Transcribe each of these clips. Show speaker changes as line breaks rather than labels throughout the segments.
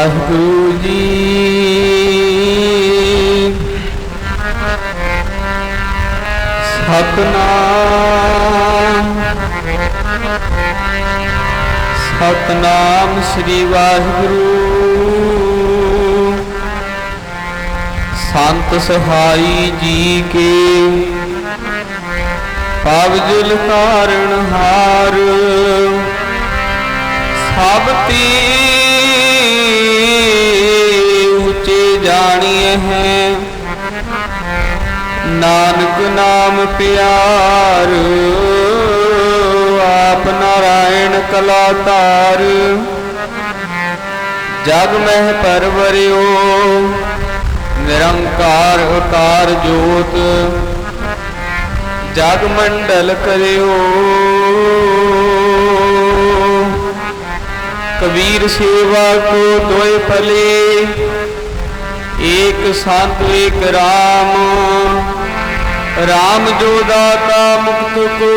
वाहिगुरु जी। सतनाम सतनाम श्री वाहिगुरु। संत सहाई जी के पवजुल कारण हार। सब ते ऊंचे जानिए हैं, नानक नाम प्यार। आप नारायण कलातार, जग मह परवरियो निरंकार अकार जोत। जग मंडल करियो कबीर सेवा को दोय फले। एक संत एक राम, राम जो दाता मुक्त को।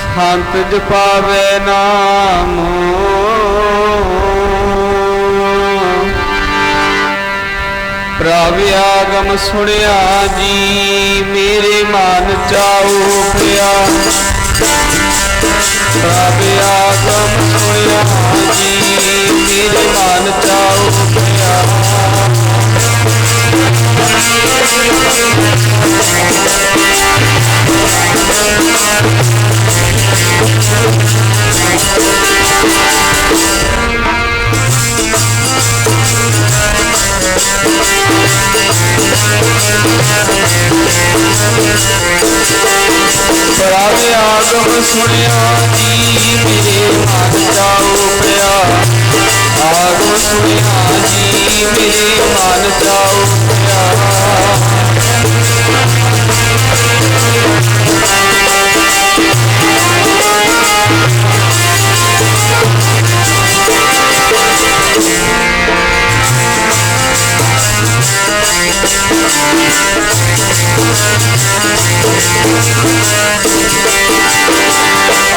संत जपावे नाम, प्रभु आगम सुनिया जी। मेरे मन चाओ पिया, प्रभु आगम सुनिया जी। मेरे मन चाओ पिया, प्रभु आगम सुनिया जी। मेरे मन चाओ पिया, आगम सुनिया जी। मेरे मन चाओ पिया,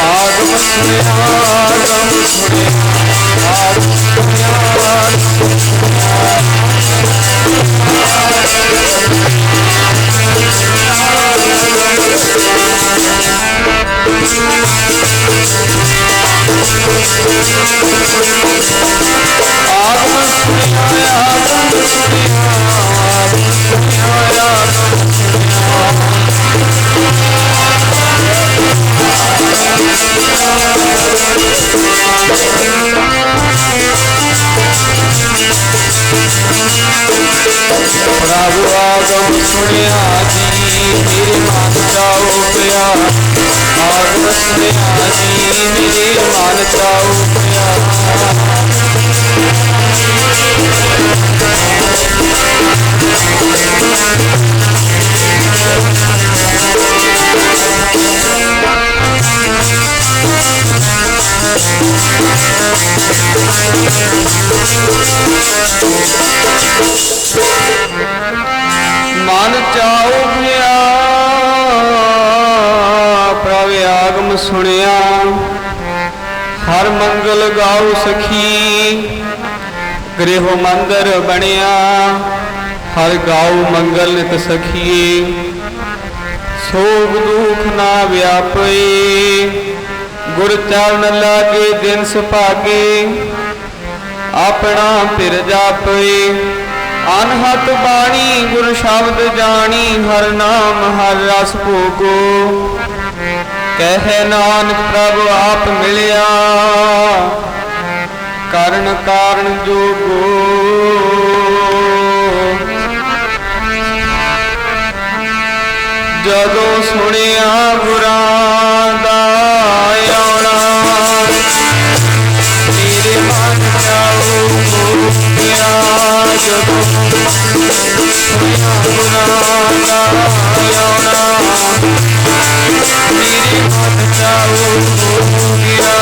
आगम सुनिया आगम सुनिया आगम सुनिया प्रभु आगम सुनिया जी। मेरे मन चाओ पिया, आगम सुनिया जी। मेरे मन चाओ पिया, मन चाओ पिया। प्रभु आगम सुनिया, हर मंगल गाओ सखी। गृह मंदिर बनिया, हर गाओ मंगल नित सखिए। सोग दुख ना व्यापे, गुर चरण लागे दिन सुभागे। अपना फिर जापे, अनहत बाणी गुर शब्द जानी। हर नाम हर रस भोगो, कहे नानक प्रभु आप मिलिया। करण कारण जोगो, जदों सुनिया गुरां दा आउणा। मेरे मन चाओ पिया, जदों सुनिया गुरां दा आउणा। मेरे मन चाओ पिया,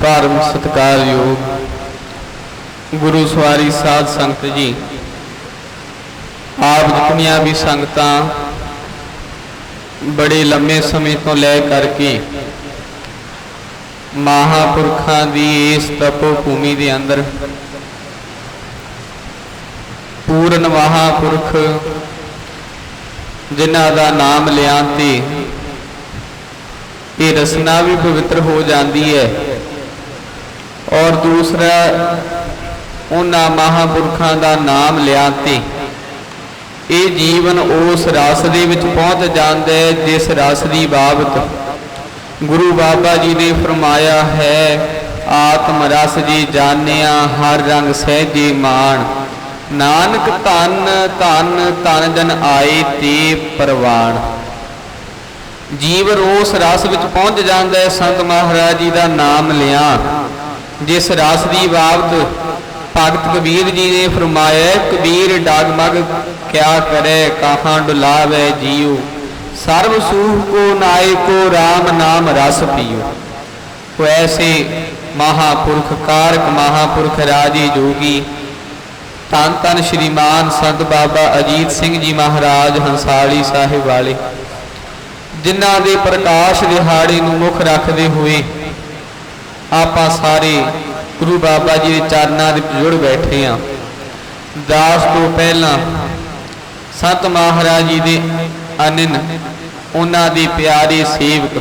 परम सत्कारयोग गुरु सवारी साध संगत जी, आप जितनियां भी संगत बड़े लंबे समय तो लै करके महापुरखों की इस तपो भूमि के अंदर पूर्ण महापुरख जिन्हां दा नाम लिया ते ये रसना भी पवित्र हो जाती है। और दूसरा उन्हां महापुरखों का नाम लिया ते ये जीवन उस रस दे विच पहुँच जाता है जिस रस की बाबत गुरु बाबा जी ने फरमाया है, आत्म रस जी जानिया हर रंग सहजे मान, नानक धन धन धन जन आए ते परवान। जीवन उस रस विच पहुँच जाता है संत महाराज जी का नाम लिया जिस रस की बाबत भगत कबीर जी ने फरमाया, कबीर डगमग क्या करे कहाँ डुलावे जियो, सर्व सूख को नाय को राम नाम रस पियो। तो ऐसे महापुरख कारक महापुरख राजी जोगी धन धन श्रीमान संत बाबा अजीत सिंह जी महाराज हंसाली साहिब वाले, जिन्हां दे प्रकाश दिहाड़े नूं मुख रखते हुए आपां सारे गुरु बाबा जी के चरनां दे जुड़ बैठे हाँ। दास तो पहला संत महाराज जी के अनिन उन्हां दे प्यारे सेवक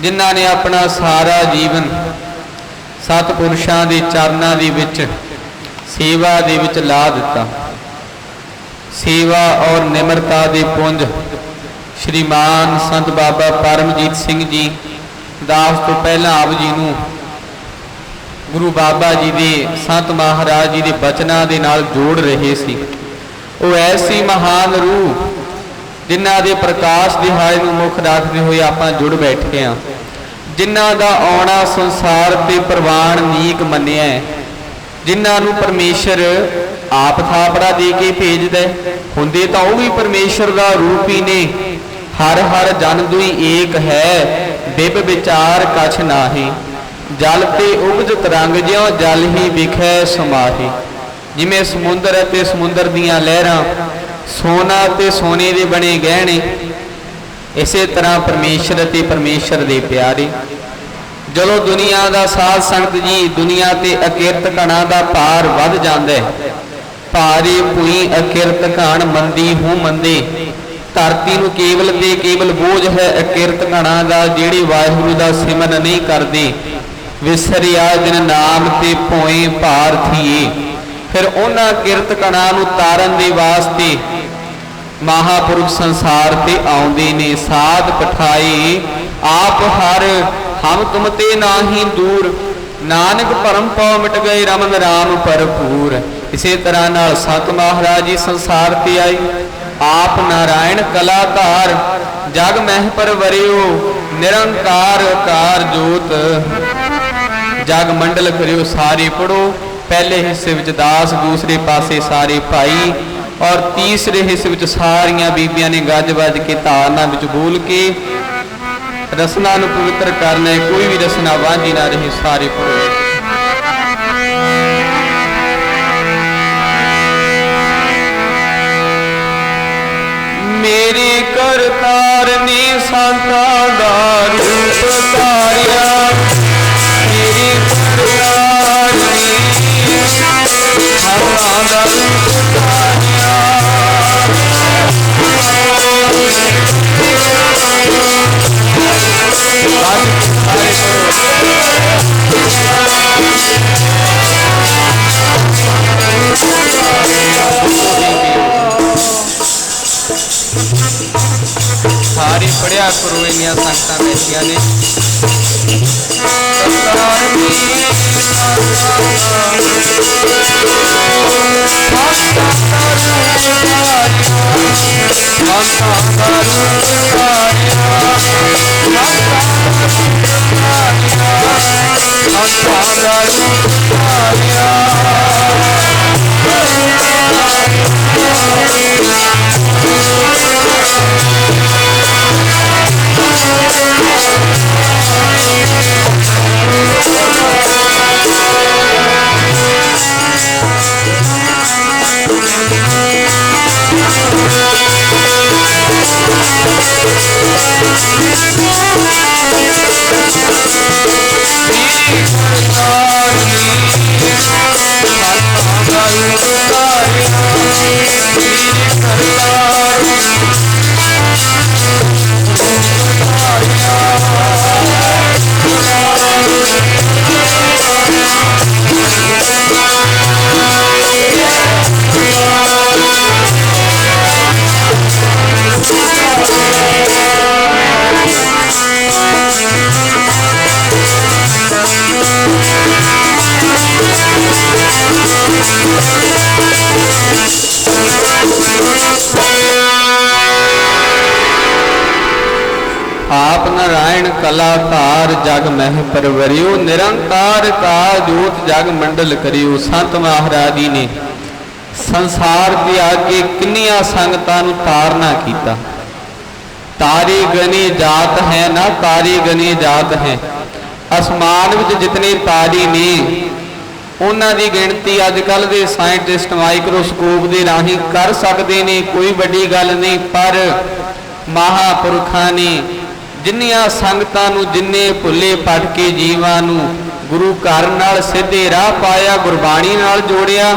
जिन्हां ने अपना सारा जीवन सतपुरुषां दे चरनां दे विच सेवा दे विच ला दिता। सेवा और निमरता दे पुंज श्रीमान संत बाबा परमजीत सिंह जी दास तो पहला आप जी नूं गुरु बाबा जी दे संत महाराज जी के बचनां दे नाल जोड़ रहे सी। वो ऐसी महान रूह जिन्हां दे प्रकाश दिहाड़े नूं मुख रखते हुए आपां जुड़ बैठे हाँ, जिन्हां दा आउणा संसार ते प्रवान नीक मन्निया है, जिन्हां नूं परमेश्वर आप थापड़ा दे के भेजदा है, हुंदे तां ओह भी परमेश्वर दा रूप ही ने। हर हर जन दुई एक है, बिब विचार कछ नाहि, जल ते उगज तरंग ज्यों जल ही विखै समाहि। जिमें समुंदर ते समुंदर दियां लहरां सोना ते सोने दे बने गहने, इसे तरह परमेश्वर ते परमेश्वर दे प्यारे। जदों दुनिया दा साध संगत जी दुनिया ते अकिरत घणां दा भार वध जांदा है, भारे भुई अकिरत घण मंदी हूँ मंदे, धरती नूं केवल ते केवल बोझ है अकिरत घणां दा जिहड़े वाहिगुरू दा सिमरन नहीं करदे, विसरिया जिन नाम ते भोए भार थीए। फिर उन्हां किरत घणां नूं तारन दे वास्ते महापुरुष संसार ते आउंदे ने, साध पठाए आप हर हम तुम ते नाही दूर, नानक भरम पौ मिट गए रमन राम भरपूर। इसे तरह नाल संत महाराज जी संसार ते आए, आप नारायण कलाकार जग मह पर वरियो, निरंकार कार जोत जग मंडल करियो सारे पढ़ो। पहले हिस्से विच दास, दूसरे पासे सारे भाई और तीसरे हिस्से विच सारियां बीबियां ने गज वज के धारना विच बोल के रसना नूं पवित्र करना है। कोई भी रसना वांझी ना रहे, सारे पढ़ो। मेरे करतार ने संता दा रूप धारिया, मेरे करतार ने संता दा रूप धारिया। सारे पढ़िया करो, इनिया संगतां बैठिया ने। आप नारायण कलाकार जग मह परवरियो, निरंकार का जोत जग मंडल करियो। संत महाराज जी ने संसार के आगे किन्नियां संगतां नूं तारना कीता। तारे गने जात है ना, तारे गने जात है। आसमान विच जितने तारे ने उन्हां दी गिणती अजकल दे साइंटिस्ट माइक्रोस्कोप दे राही कर सकते ने, कोई वड्डी गल नहीं। पर महापुरखां ने जिन्नियां संगतां नूं, जिन्ने भुल्ले भटके जीवां नूं गुरु घर नाल सीधे राह पाया, गुरबाणी नाल जोड़िया,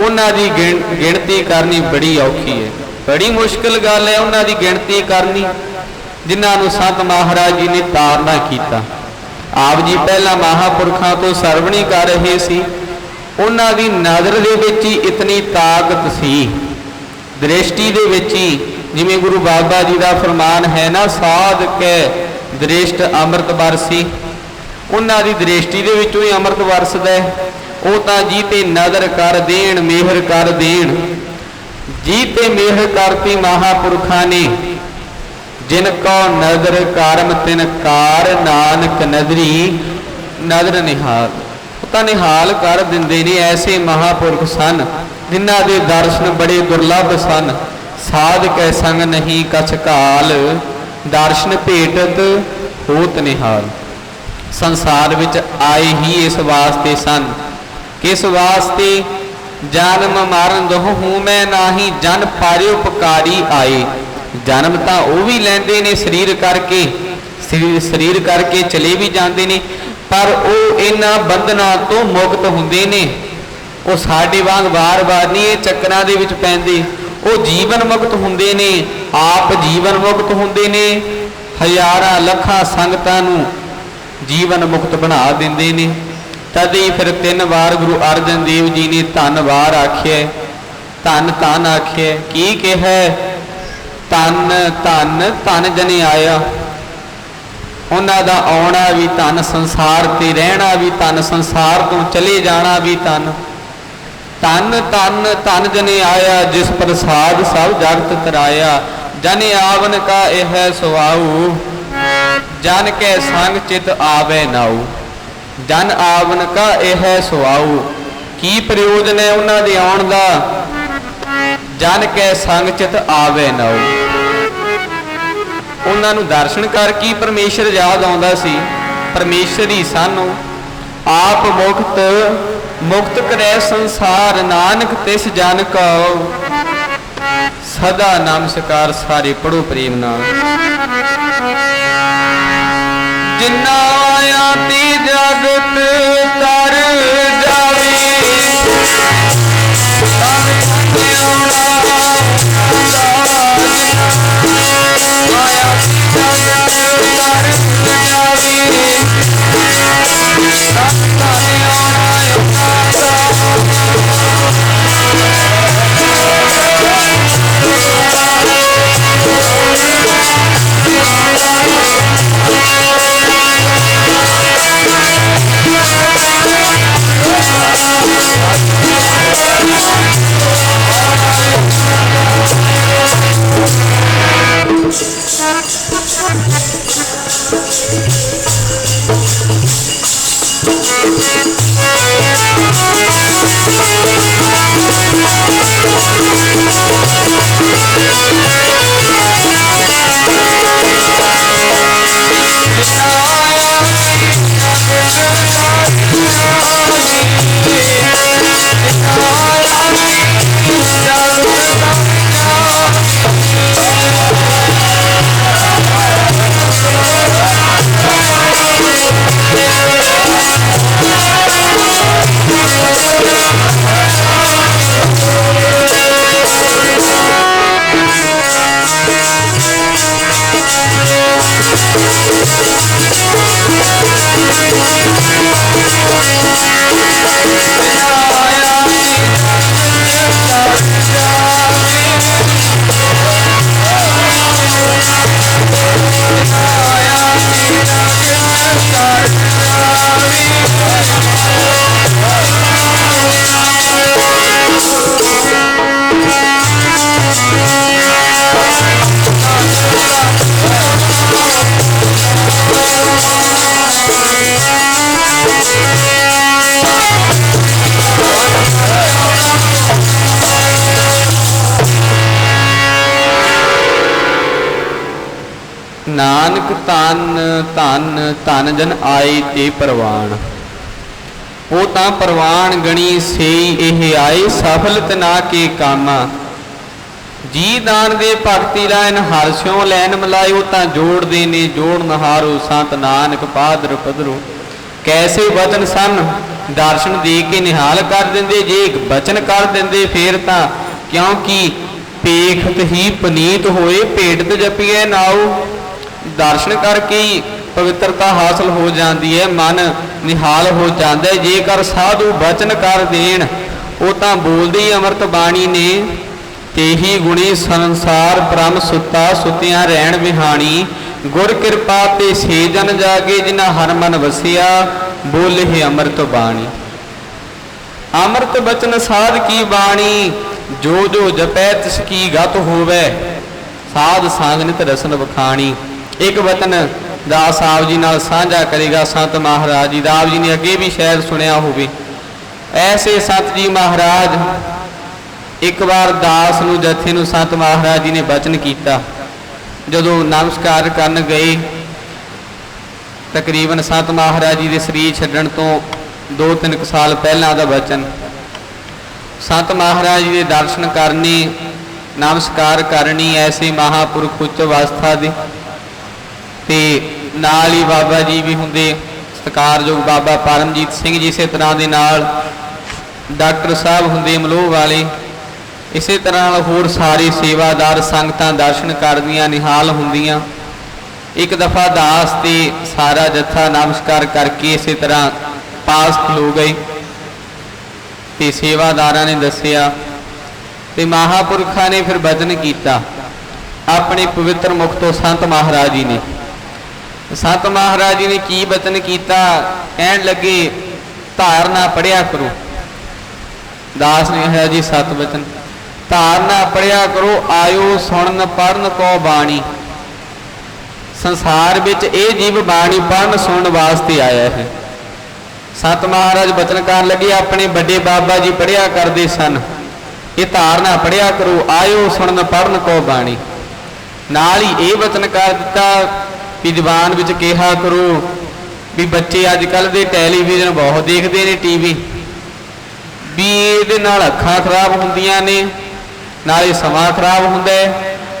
उन्हां दी गिणती करनी बड़ी औखी है, बड़ी मुश्किल गल है उन्हां दी गिणती करनी जिन्हां नूं संत महाराज जी ने तारना कीता। आप जी पहला महापुरखां तो सरवणी कर रहे सी, उन्हां दी नज़र दे विच ही इतनी ताकत सी, दृष्टि दे विच ही, जिमें गुरु बाबा जी का फरमान है ना, साध के दृष्ट अमृत बरसी। उन्हां दी दृष्टि दे विचों ही अमृत वरसदा है। वो तां जी ते नज़र कर देण, मेहर कर देण, जी ते मेहर करती महापुरखां ने। जिनको नज़र करम तिन कार, नानक नदरी नज़र निहाल। तां निहाल कर दिंदे ने। ऐसे महापुरख सन जिन्हां दे दर्शन बड़े दुर्लभ सन। साध कै संग नहीं कछ काल, दर्शन भेटत होत निहाल। संसार विच आए ही इस वास्ते सन, किस वास्ते? जन्म मरण दोहूं मैं नाही, जन पारियो उपकारी आए। जन्म तां वो भी लैंदे ने शरीर करके, शरीर करके चले भी जाते ने, पर वो इन्हां बंधनां तो मुक्त हुंदे ने। वो साडे वांग बार बार नहीं ये चक्करां दे विच पैंदे, वो जीवन मुक्त हुंदे ने, आप जीवन मुक्त हुंदे ने। हज़ारां लखां संगतां नूं जीवन मुक्त बना दिंदे ने। तद ही फिर 3 बार गुरु अर्जन देव जी ने धन वार आख्या, धन धन आख्या। की कहा? धन धन धन जने आया। उन्हां दा आउणा भी धन, संसार ते रहना भी धन, संसार तो चले जाना भी धन। धन धन धन जने आया, जिस प्रसाद सब जगत तराया। जन आवन का यह सुवाऊ, जन के संग चित आवे नाऊ। जन आवन का यह सुवाऊ, की प्रयोजन है उन्हां दे आउण दा? जन के संग चित आवे नाऊ। उन्हां नूं दर्शन करके परमेश्वर याद आउंदा सी। परमेश्वर ही सन। आप मुक्त मुक्त करे संसार, नानक तिस जन को सदा नमस्कार। सारे पढ़ो प्रेम नाल। जिन्ना आया ती जगत तर जावे, आया ती जगत तर जावे, नानक धन धन धन जन आए ते परवान। वो तां परवान गणी सेई एह आए, सफल तना के कामा। जी दान दे भगति लाइन हर स्यों लैन मिलाए, वो तां जोड़दे ने जोड़ नहारो संत नानक पादर पदरो। कैसे वचन सन दर्शन दे के निहाल कर देंदे, जे एक वचन कर देंदे फिर तां क्योंकि पेखत ही पनीत होए भेट जपिए नाओ। दर्शन करके ही पवित्रता हासिल हो जाती है, मन निहाल हो जाता है। जेकर साधु वचन कर देन वो तां बोलदी अमृत बाणी ने, तेही गुणी संसार ब्रह्म सुता सुतियां रहन बिहानी। गुर कृपा ते से जन जागे, जिन्हां हर मन वसिया बोले है अमृत बाणी। अमृत बचन साध की बाणी, जो जो जपै तिसकी गत होवे। साध सांग नित रसन बखानी। एक वचन दास आप जी नाल साझा करेगा संत महाराज जी। आप जी ने अगे भी शायद सुनिया होवे। ऐसे संत जी महाराज एक बार दास नूं जथे नूं संत महाराज जी ने वचन किया। जदों नमस्कार करन गए, तकरीबन संत महाराज जी के शरीर छड्डण तो 2-3 साल पहला का वचन। संत महाराज जी के दर्शन करने, नमस्कार करनी ऐसे महापुरख उच्च अवस्था दे ते नाल ही बाबा जी भी हुंदे, सत्कारयोग बाबा परमजीत सिंह जी। इसे तरह के नाल डॉक्टर साहब हुंदे मलोह वाले। इसे तरह होर सारे सेवादार संगतां दर्शन करदियां निहाल हुंदियां। एक दफ़ा दास ते सारा जत्था नमस्कार करके इसे तरह पास खलो गए ते सेवादारां ने दस्सिया ते महापुरखा ने फिर वचन किया अपने पवित्र मुख तो। संत महाराज जी ने संत महाराज जी ने की वचन किया, कहन लगे धारना पढ़िया करो। दास ने है जी सत वचन, धारना पढ़िया करो, आयो सुनन पढ़न को बाणी। संसार विच ये जीव बाणी पढ़न सुनन वास्ते आया है। संत महाराज वचन कर लगे, अपने बड़े बाबा जी पढ़िया करते सन, ये धारना पढ़िया करो, आयो सुनन पढ़न को बाणी। नाल ही ये वचन कर दिता भी जबान विच कहा करो भी बच्चे अजकल दे टैलीविजन बहुत देखते हैं, टीवी भी ये नाल अखां खराब होंदियां ने, नाले समा खराब हुंदा है।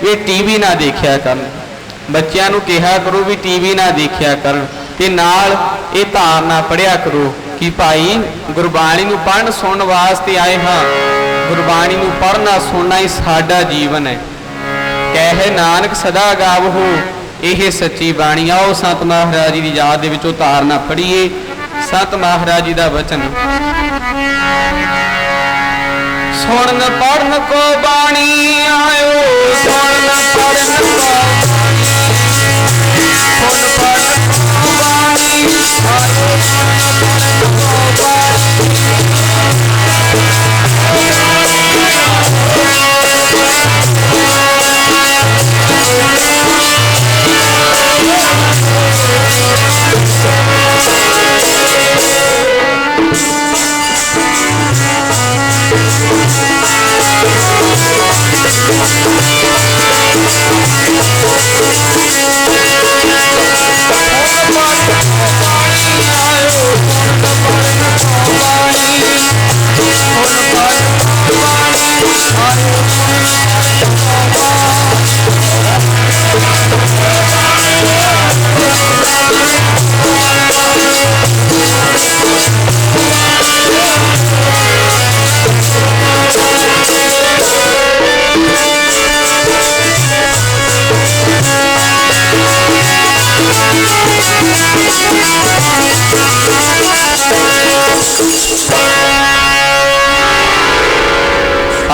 ये टीवी ना देखिया करन, बच्चों को कहा करो भी टीवी ना देखिया करन ते नाल ये धारना पढ़िया करो कि भाई गुरबाणी नूं पढ़न सुनन वास्ते आए हाँ, गुरबाणी नूं पढ़ना सुनना ही साडा जीवन है। कहे नानक सदा गावो यह सच्ची बाणी। आओ संत महाराज जी की याद दे विचों धारना पढ़ीए। संत महाराज जी का वचन, सुनन पढ़न को बाणी, आयो सुनन पढ़न को बाणी, सुन पढ़न को बाणी, आयो सुन पढ़न को बाणी।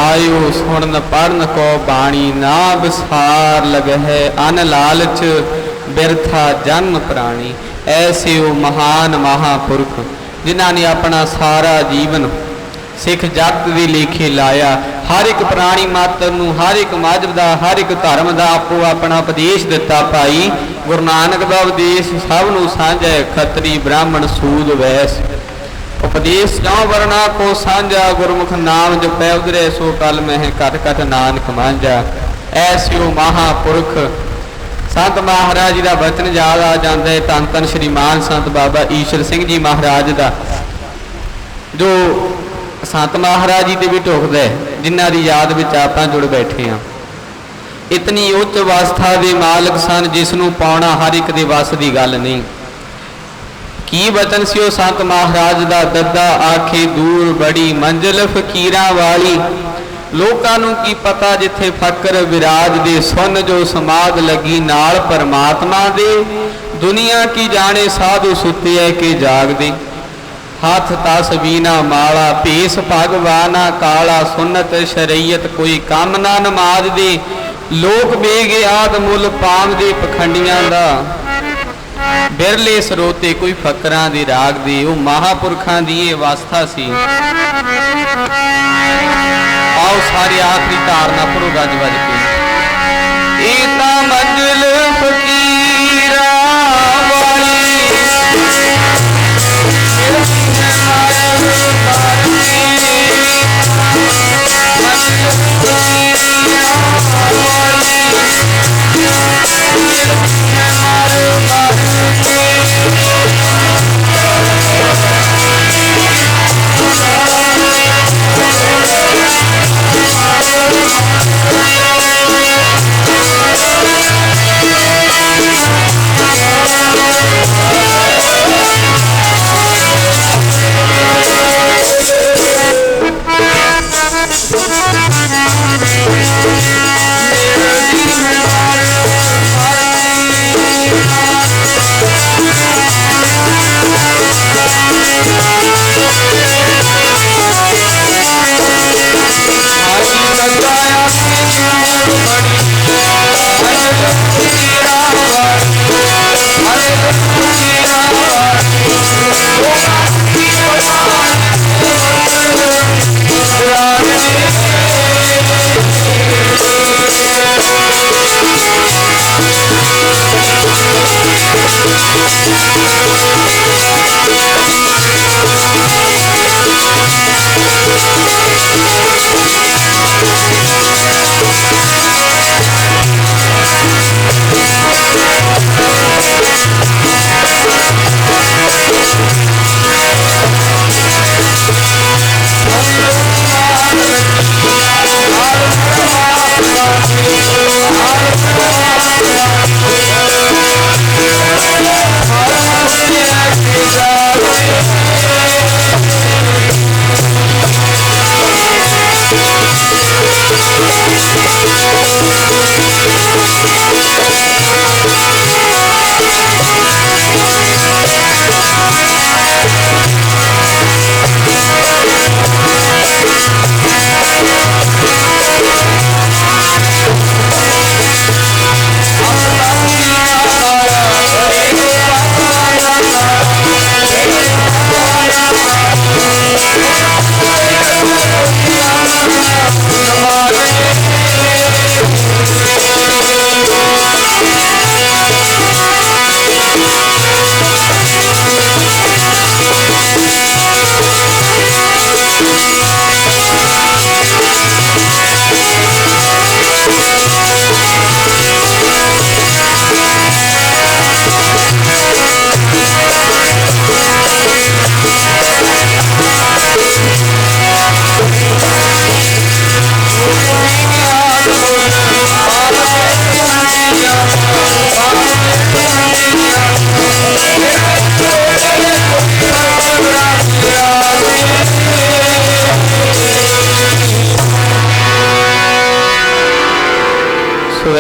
आयो सुन पढ़न को बाणी, ना विसार लगै अन लालच बिरथा जन्म प्राणी। ऐसे वो महान महापुरख जिन्हों ने अपना सारा जीवन सिख जगत के लेखे लाया। हर एक प्राणी मात्र नूं, हर एक मजहब का, हर एक धर्म का आपो अपना उपदेश दिता। भाई गुरु नानक का उपदेश सब नूं साझा है, खतरी ब्राह्मण सूद वैस। उपदेश जौ वर्णा को साझा, गुरमुख नाम जो पै उधरे सो कल में कट कट नानक मांझा। ऐसे महापुरख संत महाराज जी का बचन याद आ जाता है, धन धन श्रीमान संत बाबा ईश्वर सिंह जी महाराज का, जो संत महाराज जी ते भी ढुकदा है, जिन्हां दी याद विच आपां जुड़ बैठे हैं। इतनी उच्च अवस्था के मालक सन जिसनों पाउणा हर एक दे वस की गल नहीं। की वचन सी संत महाराज का, दद्दा आखे दूर बड़ी मंजिल फकीरां वाली, लोकां नूं की पता जिथे फकर विराज दे, सुन जो समाध लगी नाल परमात्मा दे, दुनिया की जाने साधु सुते है के जाग दे, हाथ तस्बीना माला भेस भगवाना काला, सुन्नत शरीयत कोई काम ना नमाज दे, लोक बेगियाद मुल पाम दे पखंडियां दा, बिरले सरोते कोई फकरां दे राग दे। वो महापुरखां दी अवस्था सी। आओ सारे आखिरी धारना पढ़ो गज बज के। इता मंजिल फकीरा वाली,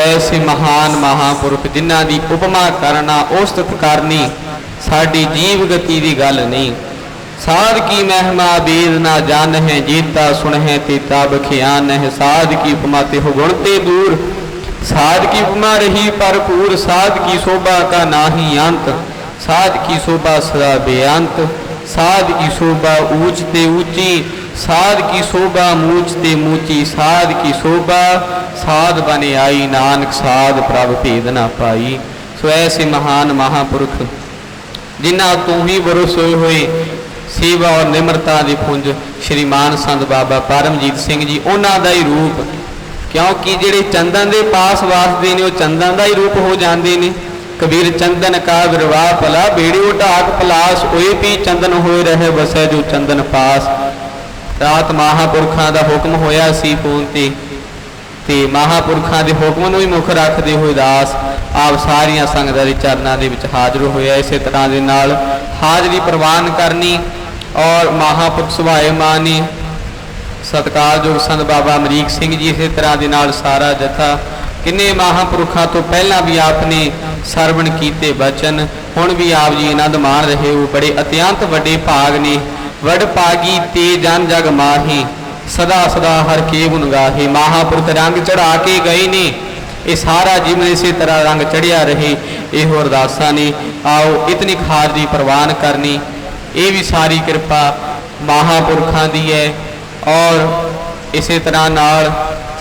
ऐसे महान महापुरुष जिन्हां दी उपमा करना औसत करनी साडी जीव गति की गल नहीं। साध की महिमा वेद ना जान है, जेता सुन है ते तब ख्यान है, साध की उपमा ते हो गुण ते दूर, साध की उपमा रही भरपूर, साध की शोभा का नाही अंत, साध की शोभा सदा बेअंत, साध की शोभा ऊंच ते ऊंची, साध की शोभा मूच ते मूची, साध की शोभा साध बने आई, नानक साध प्रभ भेद ना पाई। सो ऐसे महान महापुरुष जिन्हां तू ही बरसोए हुए सेवा और निमरता के पुंज श्रीमान संत बाबा परमजीत सिंह जी, उन्हां दा ही रूप क्योंकि जिहड़े चंदन के पास वासते ने चंदन का ही रूप हो जाते हैं। कबीर चंदन का विरवाह भला बेड़ियो ढाक पलास ओए भी चंदन होए रहे वसै जो चंदन पास। रात महापुरखों का हुक्म होया सी फोन ते महापुरखों के हुक्म नूं ही मुख रखते हुए दास आप सारिया संगतां दे चरनां दे विच हाज़र होया। इस तरह के नाल हाज़री प्रवान करनी और महापुरख सुभाए मानी सत्कारयोग संत बाबा अमरीक सिंह जी। इस तरह के नाल सारा जथा किन्ने महापुरखों तो पहला भी आपने सरवण कीते बचन हुण भी आप जी आनंद मान रहे हो। बड़े अत्यंत वड्डे भाग ने वड भागी ते जन जग माही सदा सदा हर के गुण गाहे। महापुरख रंग चढ़ा के गए ने ये सारा जीवन इसी तरह रंग चढ़िया रहे। यो अरदासां ने आओ इतनी हाज़री प्रवान करनी ये भी सारी कृपा महापुरखों की है। और इस तरह नाल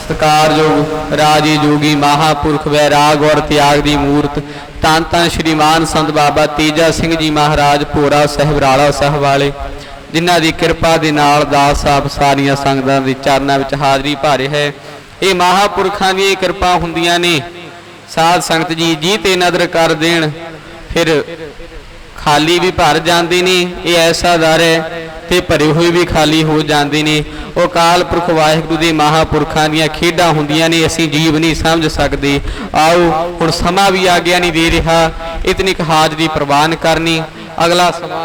सत्कारयोग राजे जोगी महापुरख वैराग और त्याग की मूर्त धन धन श्रीमान संत बाबा तेजा सिंह जी महाराज भोरा साहिब राला साहब वाले जिन्हां की कृपा के नाल दास साहब सारिया संगतां दे चरनां विच हाज़री भारे है। ये महापुरखों दी कृपा हुंदियां ने। साध संगत जी ते नज़र कर देण फिर खाली भी भर जाते ने। ये ऐसा दर है ते भरे हुए भी खाली हो जाते ने। वो काल पुरख वाहिगुरू दे महापुरखों दी खेडां हुंदियां ने असीं जीव नहीं समझ सकते। आओ हुण समा भी आग्या नहीं दे रहा इतनी हाज़री प्रवान करनी। अगला समा